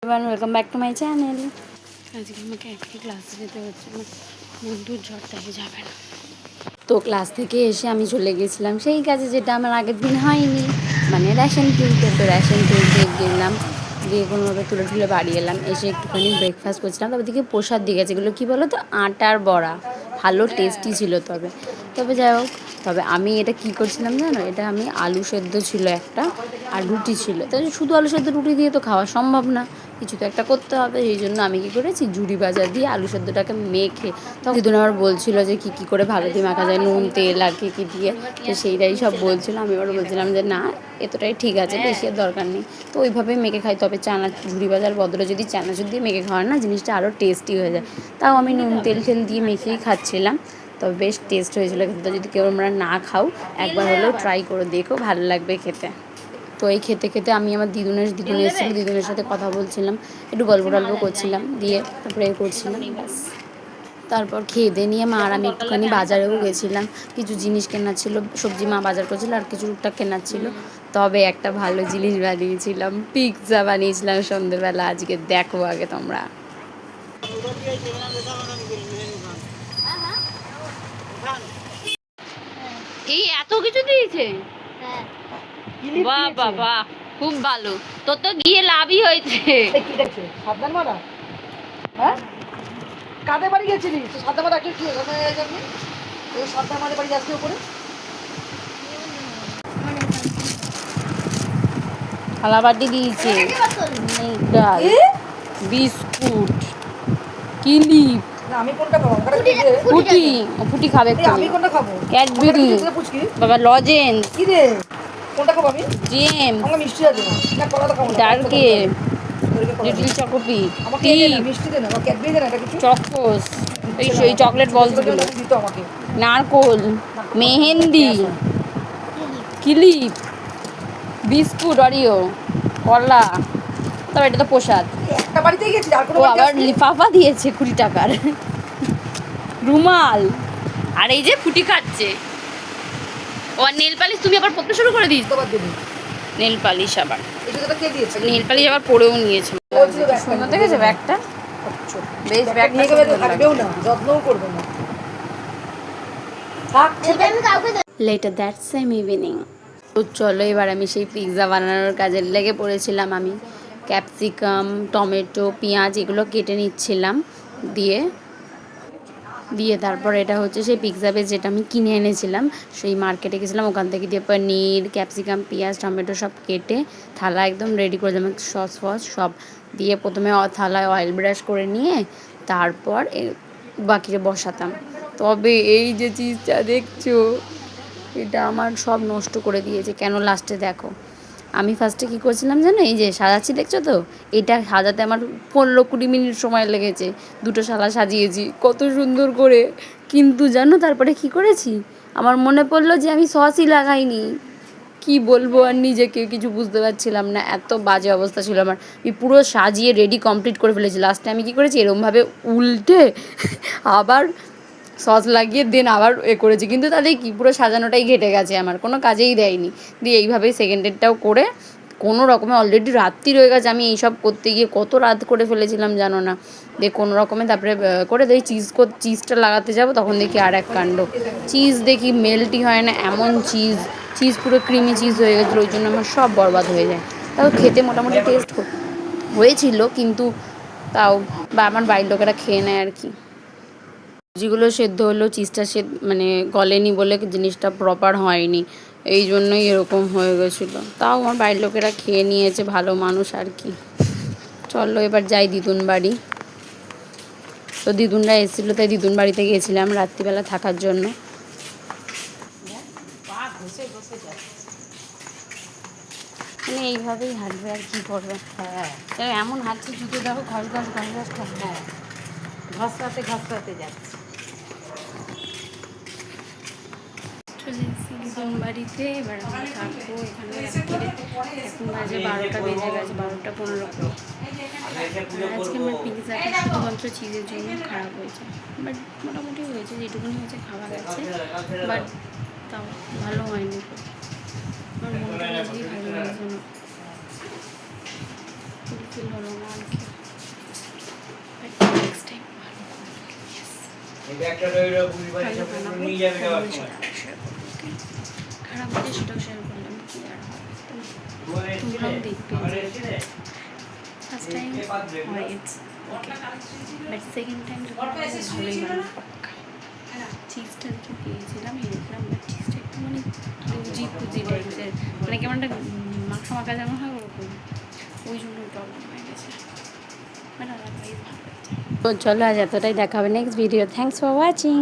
এবার welcome back to my channel. আজকে আমাকে একই ক্লাসে যেতে হচ্ছে, আমার বন্ধুর ঝড়টাকে যাবে না। তো ক্লাস থেকে এসে আমি চলে গেছিলাম সেই কাজে যেটা আমার আগের দিন হয়নি, মানে রেশন কিনতে। তো রেশন কিনতে গেলাম, দিয়ে কোনোভাবে তুলে বাড়ি এলাম। এসে একটুখানি ব্রেকফাস্ট করছিলাম। তবে দিকে প্রসাদ দিয়ে গেছে, এগুলো কী বলো তো, আটার বড়া, ভালো টেস্টি ছিল। তবে যাই হোক, তবে আমি এটা কি করছিলাম জানো, এটা আমি আলু সেদ্ধ ছিল একটা, আর রুটি ছিল। তাই শুধু আলু সেদ্ধ রুটি দিয়ে তো খাওয়া সম্ভব না, কিছু তো একটা করতে হবে। এই জন্য আমি কী করেছি, ঝুড়ি ভাজা দিয়ে আলু সেদ্ধটাকে মেখে, তখন দিদুন আমার বলছিল যে কী করে ভালো দিয়ে মাখা যায়, নুন তেল আর কী দিয়ে। তো সেইটাই সব বলছিল। আমি এবার বলছিলাম যে না, এতটাই ঠিক আছে, বেশি আর দরকার নেই। তো ওইভাবেই মেখে খাই। তবে ঝুড়ি ভাজার বদলে যদি চানাচুর দিয়ে মেখে খাওয়ার না, জিনিসটা আরও টেস্টি হয়ে যায়। তাও আমি নুন তেল দিয়ে মেখেই খাচ্ছিলাম। তবে বেশ টেস্ট হয়েছিলো খেতে। যদি কেউ আমরা না খাও, একবার হলেও ট্রাই করে দেখো, ভালো লাগবে খেতে। তো এই খেতে আমি আমার দিদুন এসেছিলো, দিদুনের সাথে কথা বলছিলাম, একটু গল্প করছিলাম, দিয়ে তারপরে করছিলাম ব্যাস। তারপর খেয়ে নিয়ে মা আর আমি একটুখানি বাজারেও গেছিলাম, কিছু জিনিস কেনার ছিল, সবজি মা বাজার করছিল, আর কিছু টুকটাক কেনার ছিল। তবে একটা ভালো জিনিস বানিয়েছিলাম, পিৎজা বানিয়েছিলাম সন্ধ্যেবেলা। আজকে দেখো আগে তোমরা। এই এত কিছু দিয়েছে, বাহ বাহ বাহ, খুব ভালো। তোর তো গিয়ে লাভই হয়েছে। সাবধান মারা, হ্যাঁ কাদের বাড়ি গেছিলি? সাবধান মারা কি সাবধান মারা বাড়ি যাচ্ছি উপরে। থালা বাটি দিয়েছে, ডাল, বিস্কুট, কিলিপ, আমি কোনটা খাবো? ফুটি খাবে, আমি কোনটা খাবো? ক্যাডবেরি, বাবা লজেন্স, কি রে কোনটা খাবো? আমি জেম, আমাকে মিষ্টি আছে না, কলা তো খাবো না, ডার্কে, লিটল চকোপি, আমাকে মিষ্টি দে না, আমাকে ক্যাডবেরি দে না, এটা কিছু চকোস, এই চকলেট বলসগুলো, দিত আমাকে, নারকোল, মেহেন্দি, ক্লিপ, বিস্কুট, অরিও, কলা। তবে এটা তো প্রসাদ। একটা বাড়িতেই গেছি, আর কোনো ও বাড়িতে আবার লিফাফা দিয়েছে 20 টাকার, রুমাল। আর এই যে ফুটি খাচ্ছে। ও আর নেল পালিশ তুমি আবার পড়তে শুরু করে দিয়েছো। নেল পালিশ আবার, নেল পালিশ আবার পরেও নিয়েছে। সুন্দর দেখেছো ব্যাগটা, বেশ ব্যাগটা থাকবেও না, যত্নও করবে না। Letter that same evening. তো চলো, এবার আমি সেই পিৎজা বানানোর কাজে লেগে পড়েছিলাম। আমি ক্যাপসিকাম, টমেটো, পেঁয়াজ এগুলো কেটে নিচ্ছিলাম, দিয়ে তারপর এটা হচ্ছে সেই পিৎজা বেস যেটা আমি কিনে এনেছিলাম, সেই মার্কেটে গেছিলাম, ওখান থেকে দিয়ে পনির, ক্যাপসিকাম, পেঁয়াজ, টমেটো সব কেটে থালা একদম রেডি করে দিলাম, সস সব দিয়ে প্রথমে থালায় অয়েল ব্রাশ করে নিয়ে তারপর বাকিটা বসাতাম। তবে এই যে চিজটা দেখছো, এটা আমার সব নষ্ট করে দিয়েছে। কেন লাস্টে দেখো, আমি ফার্স্টে কী করছিলাম জানো, এই যে সাজাচ্ছি দেখছো তো, এটা সাজাতে আমার 15-20 মিনিট সময় লেগেছে। দুটো শালা সাজিয়েছি কত সুন্দর করে, কিন্তু জানো তারপরে কি করেছি, আমার মনে পড়লো যে আমি সসই লাগাইনি। কি বলবো আর, নিজেকে কিছু বুঝতে পারছিলাম না, এত বাজে অবস্থা ছিল আমার। আমি পুরো সাজিয়ে রেডি কমপ্লিট করে ফেলেছি। লাস্টে আমি কী করেছি, এরমভাবে উল্টে আবার সস লাগিয়ে দেন আবার করেছি, কিন্তু তাদের কি পুরো সাজানোটাই ঘেটে গেছে, আমার কোনো কাজেই দেয়নি। দিয়ে এইভাবেই সেকেন্ডেরটাও করে কোনো রকমে, অলরেডি রাত্রি রয়ে গেছে, আমি এইসব করতে গিয়ে কত রাত করে ফেলেছিলাম জানো না। দিয়ে কোনো রকমে তারপরে করে দেখি চিজটা লাগাতে যাব, তখন দেখি আর এক কাণ্ড, চিজ দেখি মেল্টই হয় না, এমন চিজ পুরো ক্রিমি চিজ হয়ে গেছিলো, ওই জন্য আমার সব বরবাদ হয়ে যায়। তাও খেতে মোটামুটি টেস্ট হয়েছিল, কিন্তু তাও আমার বাড়ির লোকেরা খেয়ে নেয় আর কি। সবজিগুলো সেদ্ধ হলো, চিজটা মানে গলেনি বলে জিনিসটা প্রপার হয়নি, এই জন্যই এরকম হয়ে গেছিলো। তাও আমার বাড়ির লোকেরা খেয়ে নিয়েছে, ভালো মানুষ আর কি। চলো এবার যাই দিদুন বাড়ি। তো দিদুনরা এসেছিলো, তাই দিদুন বাড়িতে গিয়েছিলাম রাত্রিবেলা থাকার জন্য। মানে এইভাবেই হাঁটবে আর কি করবে। হ্যাঁ, এমন হাঁটছে, জুতো দেখো ঘস হ্যাঁ, ঘাসতে যাচ্ছে। চলে এসেছি দিদুন বাড়িতে, এবার আমরা থাকবো এখানে রাত্রিরে। এখন বাজে 12টা বেজে গেছে, 12টা 15। আজকে আমার পিৎজাটা শুধুমাত্র চিজের জন্য খারাপ হয়েছে, বাট মোটামুটি হয়েছে, যেটুকুনি হয়েছে খাওয়া গেছে, বাট তাও ভালো হয়নি। আমার মনটা আজকেই ভালো লাগছে না। ফিল হলো না আর কি। নেক্সট টাইম খারাপ হচ্ছে সেটাও শেয়ার করলাম, কি আর তোমরাও দেখবে। ফার্স্ট টাইম হয়ে গেছে, বাট সেকেন্ড টাইম ভালোই বানাবো পাক্কা। চিজটা একটু পেয়েছিলাম এনেছিলাম, বাট চিজটা একটু মানে পুজি পুজি টাইপের, মানে কেমন একটা মাখা মাখা যেমন হয় ওরকম, ওই জন্য প্রবলেম হয়ে গেছে। বাট আদারওয়াইজ ভালো হয়েছে। তো চলো আজ এতটাই, দেখা হবে next video. Thanks for watching.